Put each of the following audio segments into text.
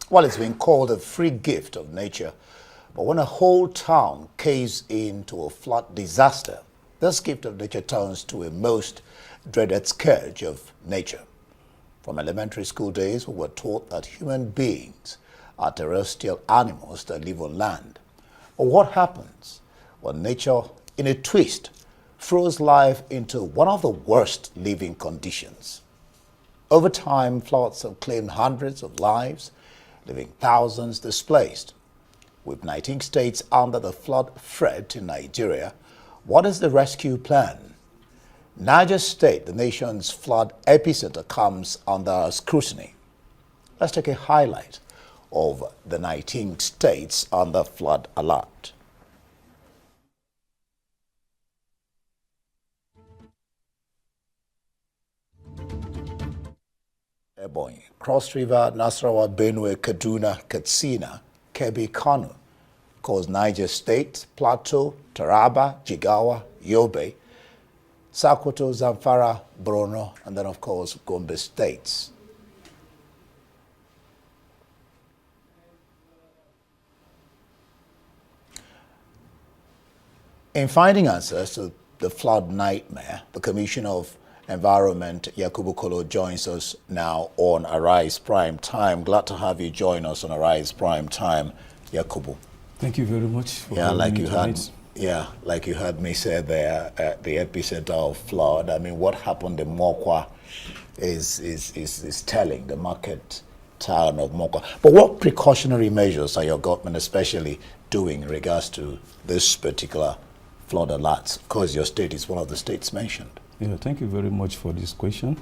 Well, it's been called a free gift of nature, but when a whole town caves into a flood disaster, this gift of nature turns to a most dreaded scourge of nature. From elementary school days, we were taught that human beings are terrestrial animals that live on land. But what happens when nature, in a twist, throws life into one of the worst living conditions? Over time, floods have claimed hundreds of lives, leaving thousands displaced. With 19 states under the flood threat in Nigeria, what is the rescue plan? Niger State, the nation's flood epicenter, comes under scrutiny. Let's take a highlight of the 19 states under flood alert. Ebonyi, Cross River, Nasarawa, Benue, Kaduna, Katsina, Kebbi, Kano, of course Niger State, Plateau, Taraba, Jigawa, Yobe, Sokoto, Zamfara, Borno, and then of course Gombe states. In finding answers to the flood nightmare, the Commissioner of Environment, Kolo, joins us now on Arise Prime Time. Glad to have you join us on Arise Prime Time, Yakubu. Thank you very much for like you heard me say there, at the epicenter of flood. I mean, what happened in Mokwa is telling, the market town of Mokwa. But what precautionary measures are your government especially doing in regards to this particular flood alerts? Because your state is one of the states mentioned. Yeah, thank you very much for this question.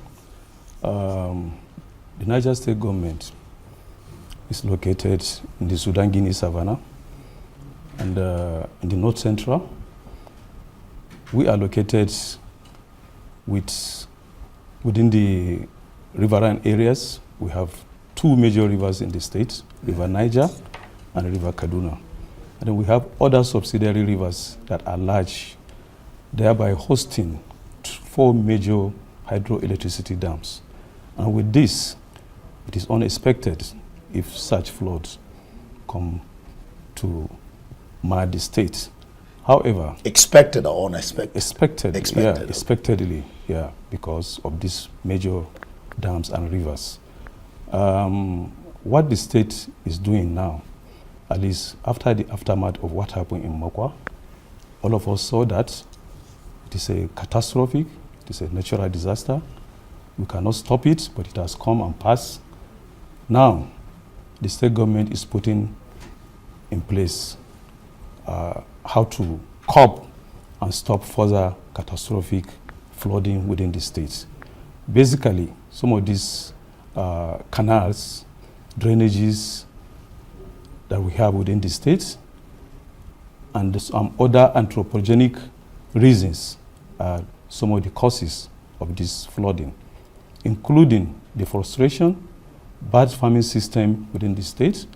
The Niger State government is located in the Sudan-Guinea savannah and in the north central. We are located within the riverine areas. We have two major rivers in the state, River Niger and River Kaduna. And then we have other subsidiary rivers that are large, thereby hosting 4 major hydroelectricity dams. And with this, it is unexpected if such floods come to mar the state. However, expected or unexpected? Expectedly, because of these major dams and rivers. What the state is doing now, at least after the aftermath of what happened in Mokwa, all of us saw that it is a catastrophic, it is a natural disaster. We cannot stop it, but it has come and passed. Now, the state government is putting in place how to cope and stop further catastrophic flooding within the state. Basically, some of these canals, drainages that we have within the state, and some other anthropogenic reasons are some of the causes of this flooding, including deforestation. Bad farming system within the state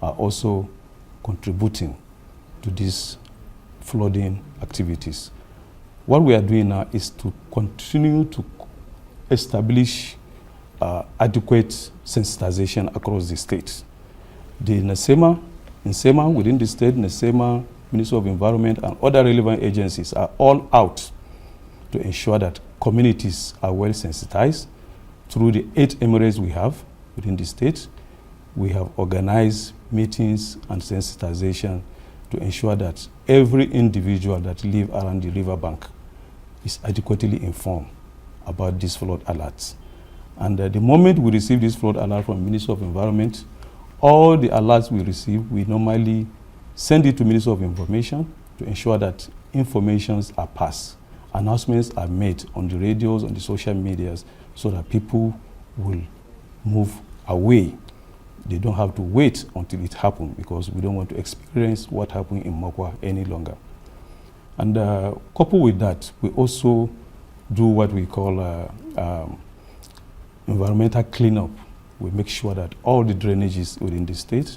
are also contributing to these flooding activities. What we are doing now is to continue to establish adequate sensitization across the state. The NSEMA within the state, NSEMA, Ministry of Environment, and other relevant agencies are all out to ensure that communities are well sensitized. Through the 8 emirates we have within the state, we have organized meetings and sensitization to ensure that every individual that lives around the riverbank is adequately informed about these flood alerts. And the moment we receive this flood alert from Ministry of Environment, all the alerts we receive, we normally send it to Ministry of Information to ensure that informations are passed. Announcements are made on the radios, on the social medias, so that people will move away. They don't have to wait until it happens, because we don't want to experience what happened in Mokwa any longer. And coupled with that, we also do what we call environmental cleanup. We make sure that all the drainages within the state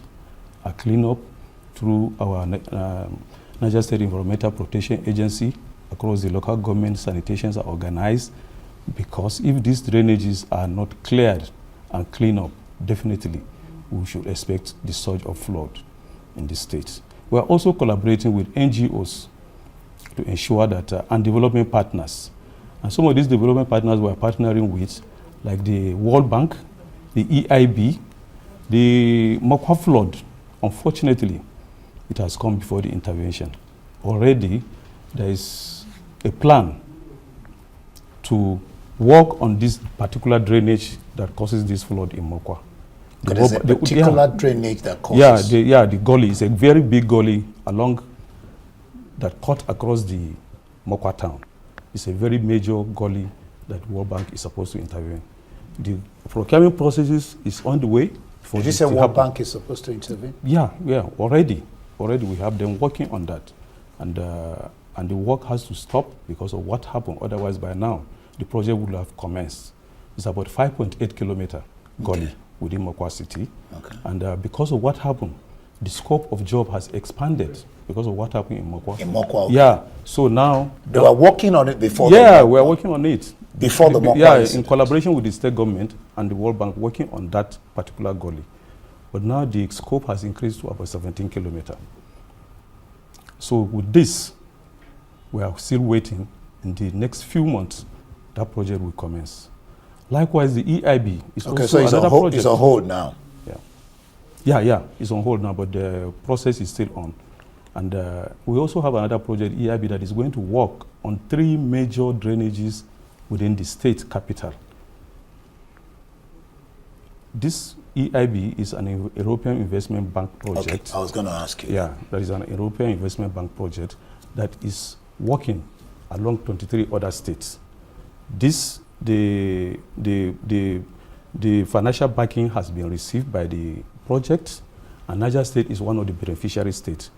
are cleaned up through our Niger State Environmental Protection Agency. Across the local government, sanitations are organized, because if these drainages are not cleared and cleaned up, definitely we should expect the surge of flood in the state. We are also collaborating with NGOs to ensure that, and development partners. And some of these development partners we are partnering with, like the World Bank, the EIB, the Mokwa flood, unfortunately, it has come before the intervention. Already, there is a plan to work on this particular drainage that causes this flood in Mokwa. There's a particular drainage that causes... the gully is a very big gully along that cut across the Mokwa town. It's a very major gully that World Bank is supposed to intervene. The procurement processes is on the way. Did you say World Bank is supposed to intervene? Yeah, already we have them working on that. And the work has to stop because of what happened. Otherwise, by now, the project would have commenced. It's about 5.8 kilometer gully within Mokwa city. Okay. And because of what happened, the scope of job has expanded because of what happened in Mokwa. In Mokwa, okay. Yeah. So now... They were working on it before? Yeah, we are working on it. Before the Mokwa incident. In collaboration with the state government and the World Bank, working on that particular gully. But now the scope has increased to about 17 kilometers. So with this, we are still waiting. In the next few months, that project will commence. Likewise, the EIB is also another project. It's on hold now. Yeah, it's on hold now, but the process is still on. And we also have another project, EIB, that is going to work on 3 major drainages within the state capital. This EIB is an European Investment Bank project. Okay, I was going to ask you. Yeah, that is an European Investment Bank project that is working along 23 other states. The financial backing has been received by the project, and Niger State is one of the beneficiary states.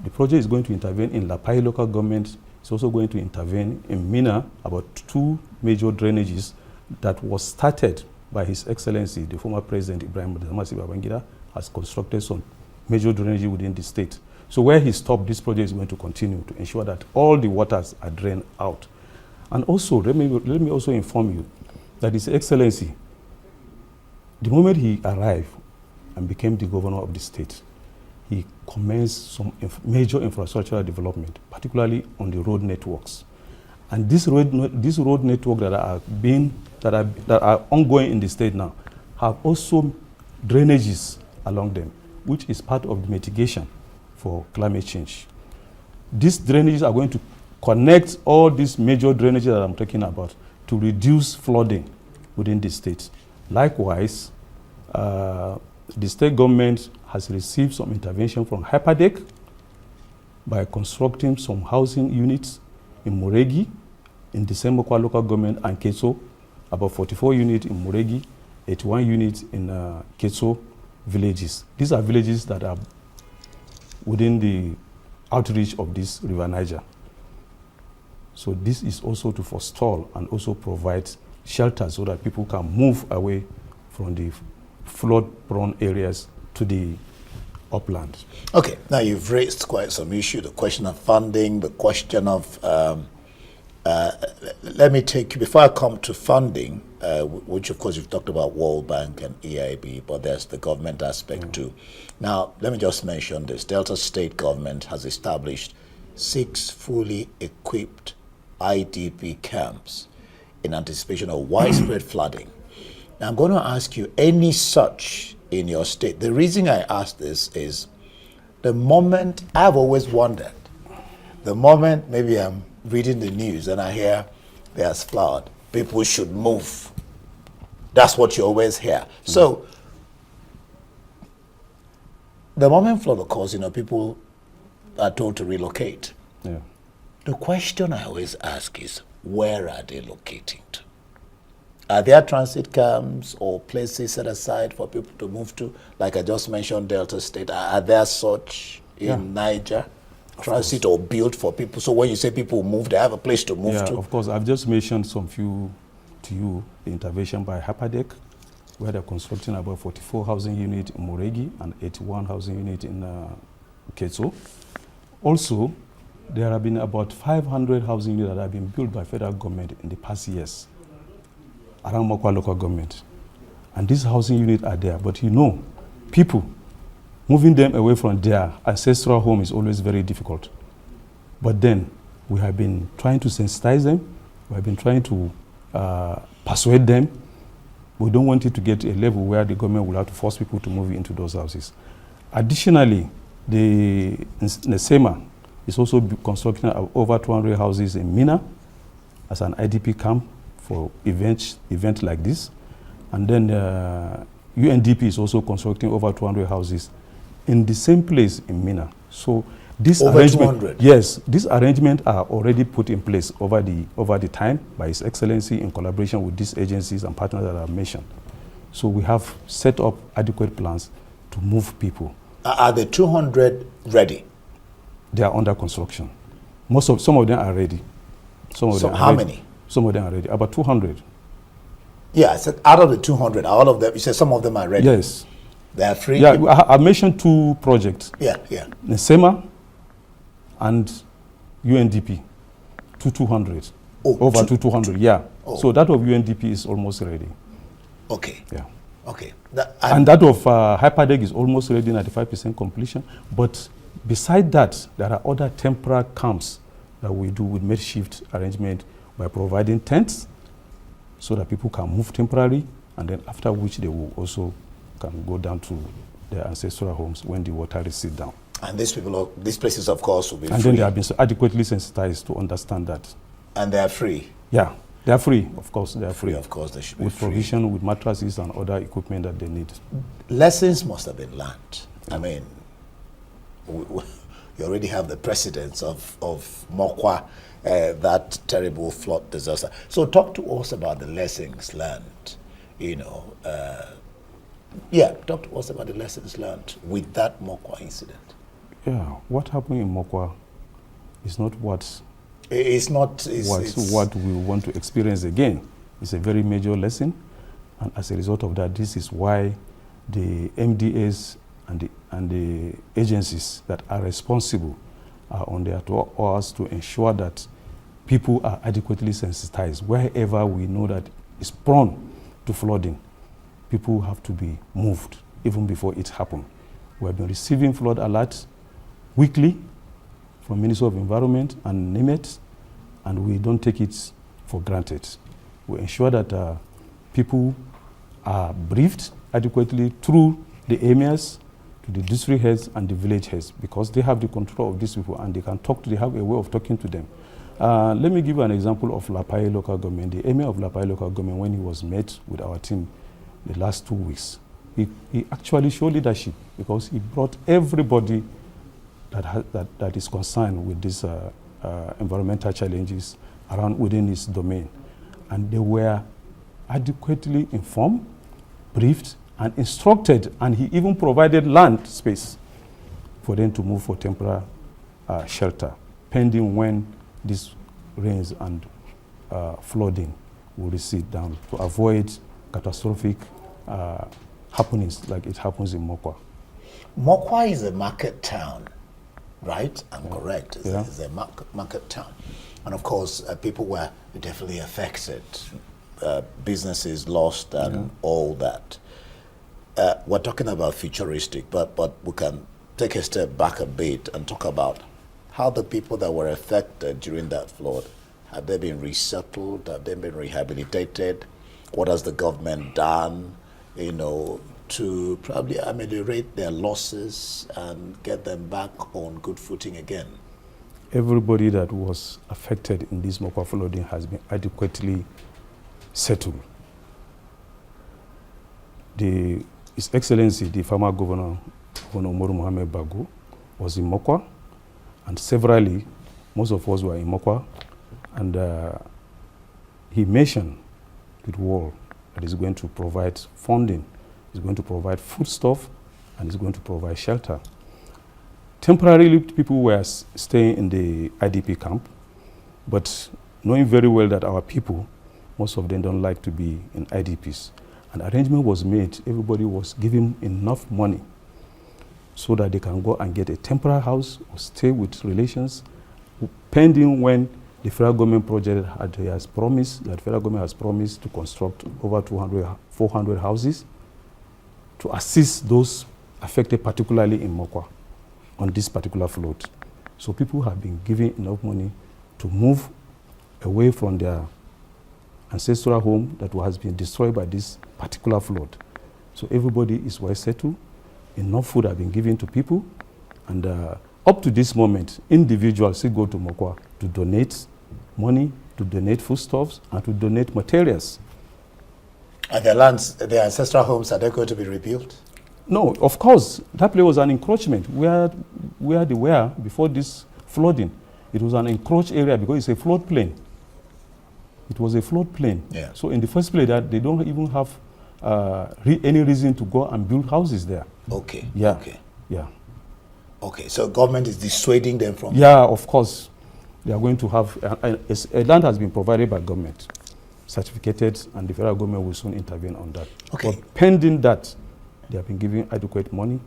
The project is going to intervene in Lapai local government. It's also going to intervene in Mina, about 2 major drainages that was started by His Excellency, the former President Ibrahim Babangida, has constructed some major drainage within the state. So where he stopped, this project is going to continue to ensure that all the waters are drained out. And also, let me also inform you that His Excellency, the moment he arrived and became the governor of the state, he commenced some major infrastructural development, particularly on the road networks. And this road network that are ongoing in the state now have also drainages along them, which is part of the mitigation for climate change. These drainages are going to connect all these major drainages that I'm talking about to reduce flooding within the state. Likewise, the state government has received some intervention from Hyperdeck by constructing some housing units in Muregi, in the same Mokwa local government, and Ketso, about 44 units in Muregi, 81 units in Ketso villages. These are villages that are within the outreach of this River Niger. So this is also to forestall and also provide shelter so that people can move away from the flood-prone areas to the upland. Okay, now you've raised quite some issue, the question of funding, the question of, let me take, before I come to funding, which of course you've talked about World Bank and EIB, but there's the government aspect too. Now, let me just mention this. Delta State government has established 6 fully equipped IDP camps in anticipation of widespread flooding. Now, I'm going to ask you, any such in your state? The reason I ask this is the moment, I've always wondered, the moment maybe I'm reading the news and I hear there's flood, people should move. That's what you always hear. So, the moment flood occurs, people are told to relocate. Yeah. The question I always ask is, where are they locating to? Are there transit camps or places set aside for people to move to? Like I just mentioned, Delta State. Are there such in Niger? Transit or built for people? So when you say people move, they have a place to move to? Yeah, of course. I've just mentioned some few to you. The intervention by Hyperdeck, where they're constructing about 44 housing units in Muregi and 81 housing units in Ketso. Also, there have been about 500 housing units that have been built by federal government in the past years around Mokwa local government. And these housing units are there, but people, moving them away from their ancestral home is always very difficult. But then we have been trying to sensitize them. We have been trying to persuade them. We don't want it to get to a level where the government will have to force people to move into those houses. Additionally, the Nesema is also constructing over 200 houses in Mina as an IDP camp for event like this. And then UNDP is also constructing over 200 houses in the same place in Mina. So this over arrangement, 200? yes, these arrangements are already put in place over the time by His Excellency in collaboration with these agencies and partners that I have mentioned. So we have set up adequate plans to move people. Are the 200 ready? They are under construction. Some of them are ready. Some of them how are ready. many? Some of them are ready. About 200. Yeah, I said out of the 200, all of them, you said some of them are ready? Yes. They are free? Yeah, I mentioned 2 projects. Yeah. Nesema and UNDP, 200. Over 200, yeah. Oh. So that of UNDP is almost ready. Okay. Yeah. Okay. And that of Hyperdeck is almost ready, 95% completion. But beside that, there are other temporary camps that we do with makeshift arrangement by providing tents so that people can move temporarily, and then after which they will also can go down to their ancestral homes when the water recedes down. And these places, of course, will be free. And then they have been adequately sensitized to understand that. And they are free? Yeah, they are free. Of course, they are free. Of course, they should be with free. provision, with mattresses and other equipment that they need. Lessons must have been learned. I mean, you already have the precedents of Mokwa, that terrible flood disaster. So talk to us about the lessons learned, talk to us about the lessons learned with that Mokwa incident. Yeah, what happened in Mokwa is not what we want to experience again. It's a very major lesson, and as a result of that, this is why the MDAs and the agencies that are responsible are on there to us to ensure that people are adequately sensitized. Wherever we know that it's prone to flooding, people have to be moved even before it happens. We have been receiving flood alerts weekly from Ministry of Environment and NIMET, and we don't take it for granted. We ensure that people are briefed adequately through the emirs, to the district heads and the village heads, because they have the control of these people and they have a way of talking to them. Let me give you an example of Lapai local government. The emir of Lapai local government, when he was met with our team the last 2 weeks, he actually showed leadership, because he brought everybody that is concerned with these environmental challenges around within his domain. And they were adequately informed, briefed, and instructed, and he even provided land space for them to move for temporary shelter, pending when these rains and flooding will recede down, to avoid catastrophic happenings like it happens in Mokwa. Mokwa is a market town, right? I'm correct. It's a market town. And of course, people were definitely affected. Businesses lost and all that. We're talking about futuristic, but we can take a step back a bit and talk about how the people that were affected during that flood, have they been resettled? Have they been rehabilitated? What has the government done, to probably ameliorate their losses and get them back on good footing again? Everybody that was affected in this Mokwa flooding has been adequately settled. His Excellency, the former Governor Umaru Mohammed Bago, was in Mokwa, and severally, most of us were in Mokwa, and he mentioned to the world that he's going to provide funding, he's going to provide foodstuff, and he's going to provide shelter. Temporarily, people were staying in the IDP camp, but knowing very well that our people, most of them don't like to be in IDPs. An arrangement was made, everybody was given enough money so that they can go and get a temporary house or stay with relations, pending when the federal government project has promised to construct over 400 houses to assist those affected particularly in Mokwa on this particular flood. So people have been given enough money to move away from their ancestral home that has been destroyed by this particular flood. So everybody is well settled. Enough food have been given to people. And up to this moment, individuals still go to Mokwa to donate money, to donate foodstuffs, and to donate materials. And their lands, their ancestral homes, are they going to be rebuilt? No, of course. That place was an encroachment where they were before this flooding. It was an encroached area because it's a floodplain. It was a floodplain. Yeah. So in the first place, that they don't even have any reason to go and build houses there. Okay. Yeah. Okay. Yeah. Okay. So government is dissuading them from. Yeah, of course. They are going to have a land has been provided by government, certificated, and the federal government will soon intervene on that. Okay. But pending that, they have been given adequate money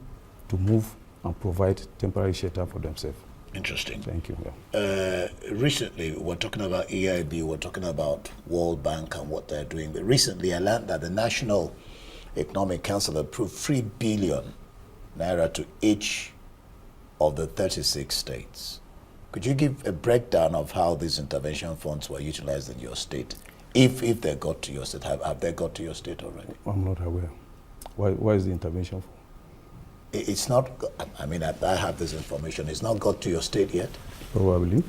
to move and provide temporary shelter for themselves. Interesting. Thank you. Yeah. Recently, we're talking about EIB, we're talking about World Bank and what they're doing. But recently, I learned that the National Economic Council approved 3 billion naira to each of the 36 states. Could you give a breakdown of how these intervention funds were utilized in your state? If they got to your state, have they got to your state already? I'm not aware. Why is the intervention for? It's not, I mean, I have this information. It's not got to your state yet? Probably.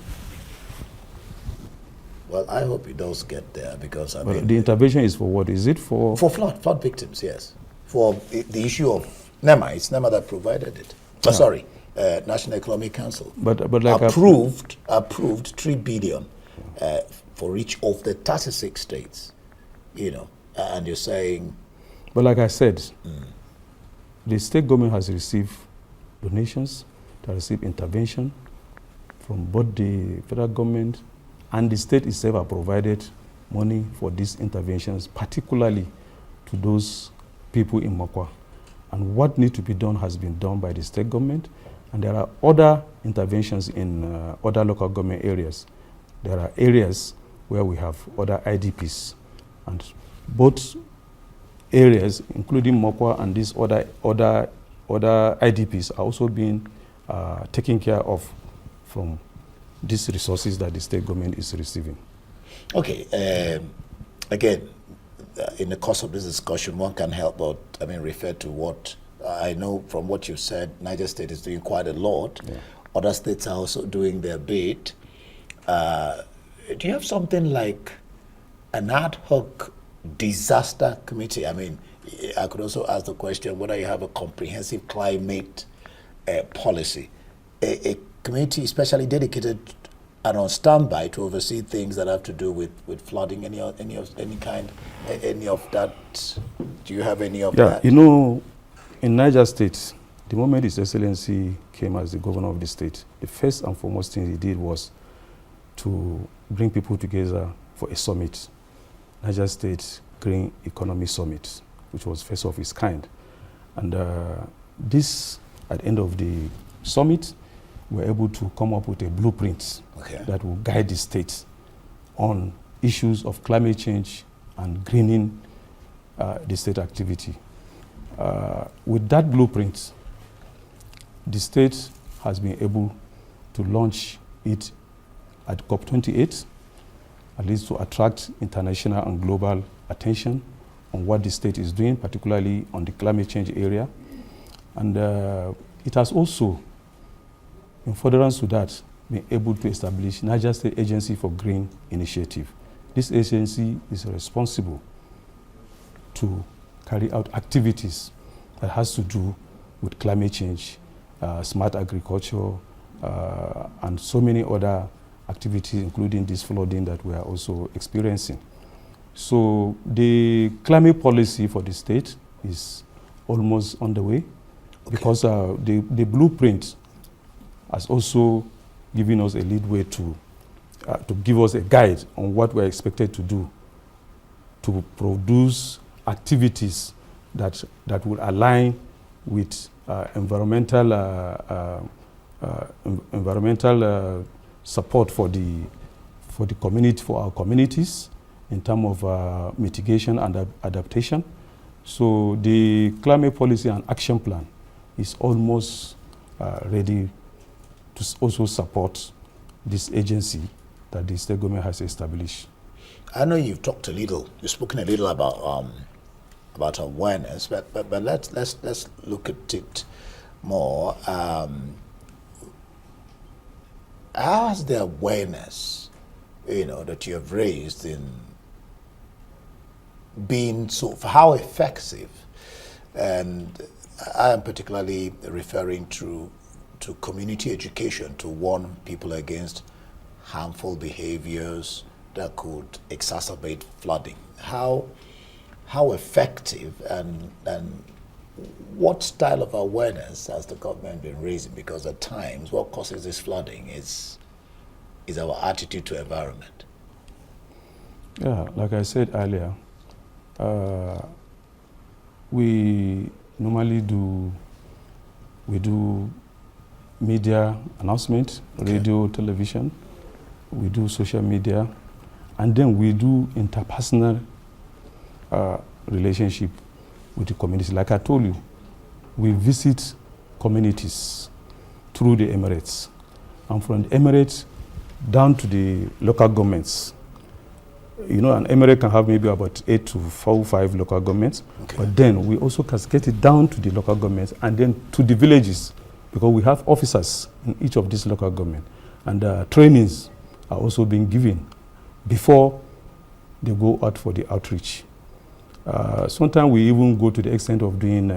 Well, I hope it does get there because, I mean... The intervention is for what? Is it for... For flood victims, yes. For the issue of NEMA. It's NEMA that provided it. Oh, sorry, National Economic Council. But like approved 3 billion for each of the 36 states, you know, and you're saying... But like I said, the state government has received donations, they received intervention from both the federal government and the state itself have provided money for these interventions, particularly to those people in Mokwa. And what needs to be done has been done by the state government. And there are other interventions in other local government areas. There are areas where we have other IDPs. And both areas, including Mokwa and these other IDPs, are also being taken care of from these resources that the state government is receiving. Okay, again, in the course of this discussion, one can help but, I mean, refer to what I know from what you said. Niger State is doing quite a lot. Yeah. Other states are also doing their bit. Do you have something like an ad hoc disaster committee? I mean, I could also ask the question whether you have a comprehensive climate policy, a committee especially dedicated and on standby to oversee things that have to do with flooding, any of that. Do you have any of that? Yeah, you know, in Niger State, the moment His Excellency came as the governor of the state, the first and foremost thing he did was to bring people together for a summit, Niger State Green Economy Summit, which was first of its kind. And this, at the end of the summit, we were able to come up with a blueprint that will guide the state on issues of climate change and greening the state activity. With that blueprint, the state has been able to launch it at COP28, at least to attract international and global attention on what the state is doing, particularly on the climate change area. And it has also, in furtherance to that, been able to establish Niger State Agency for Green Initiative. This agency is responsible to carry out activities that has to do with climate change, smart agriculture, and so many other activities, including this flooding that we are also experiencing. So the climate policy for the state is almost on the way, because the blueprint has also given us a leadway to give us a guide on what we're expected to do to produce activities that will align with environmental support for the community, for our communities, in terms of mitigation and adaptation. So the climate policy and action plan is almost ready to also support this agency that the state government has established. I know you've spoken a little about awareness, but let's look at it more. How has the awareness, that you have raised in been how effective? And I am particularly referring to community education to warn people against harmful behaviors that could exacerbate flooding. How effective and what style of awareness has the government been raising? Because at times what causes this flooding is our attitude to environment. Yeah, like I said earlier, we normally do media announcement, radio, television, we do social media, and then we do interpersonal relationship with the community. Like I told you, we visit communities through the Emirates, and from the Emirates down to the local governments. An emirate can have maybe about 8 to 4 or 5 local governments, but then we also cascade it down to the local governments and then to the villages, because we have officers in each of these local governments, and trainings are also being given before they go out for the outreach. Sometimes we even go to the extent of doing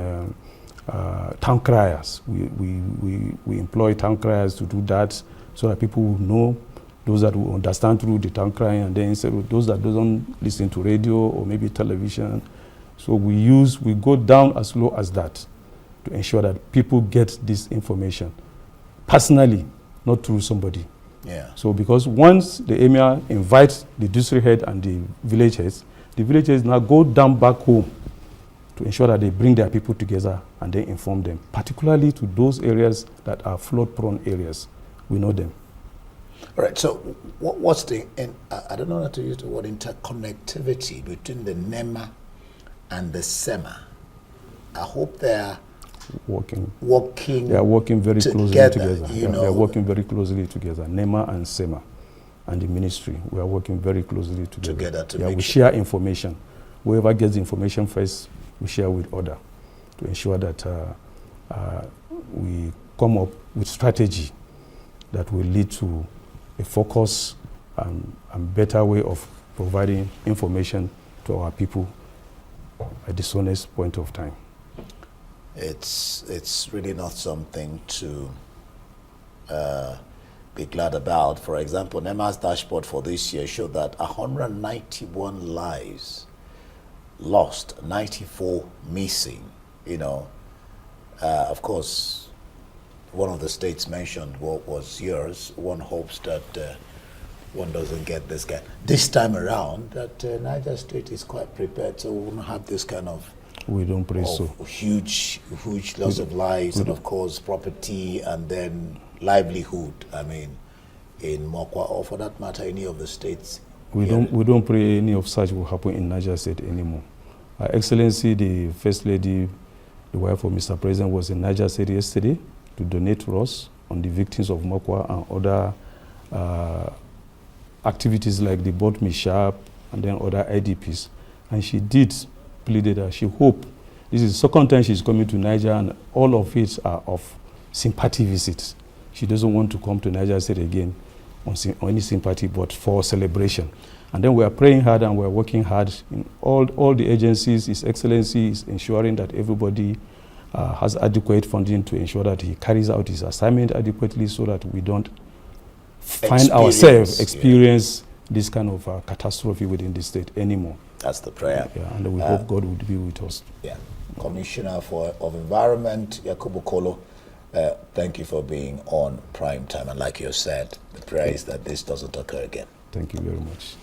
town criers. We employ town criers to do that so that people will know, those that will understand through the town crying, and then instead of those that don't listen to radio or maybe television. So we go down as low as that to ensure that people get this information personally, not through somebody. Yeah. So because once the emir invites the district head and the village heads now go down back home to ensure that they bring their people together and they inform them, particularly to those areas that are flood-prone areas. We know them. All right, so what's I don't know how to use the word interconnectivity between the NEMA and the SEMA. I hope they're working. They are working very closely together. They are working very closely together. NEMA and SEMA and the ministry, we are working very closely together. We share information. Whoever gets the information first, we share with others to ensure that we come up with strategy that will lead to a focus and better way of providing information to our people at the soonest point of time. It's really not something to be glad about. For example, NEMA's dashboard for this year showed that 191 lives lost, 94 missing. Of course, one of the states mentioned was yours. One hopes that one doesn't get this time around, that Niger State is quite prepared, so we won't have this kind of huge loss of lives and of course property and then livelihood. I mean, in Mokwa or for that matter any of the states. We don't pray any of such will happen in Niger State anymore. Excellency, the First Lady, the wife of Mr. President, was in Niger State yesterday to donate to us on the victims of Mokwa and other activities like the boat mishap and then other IDPs. And she did pleaded that she hoped, this is the second time she's coming to Niger, and all of it are of sympathy visits. She doesn't want to come to Niger State again on any sympathy, but for celebration. And then we are praying hard and we are working hard in all the agencies. His Excellency is ensuring that everybody has adequate funding to ensure that he carries out his assignment adequately so that we don't find ourselves experience this kind of catastrophe within the state anymore. That's the prayer. Yeah, and we hope God would be with us. Yeah. Commissioner of Environment, Kolo, thank you for being on Prime Time. And like you said, the prayer is that this doesn't occur again. Thank you very much.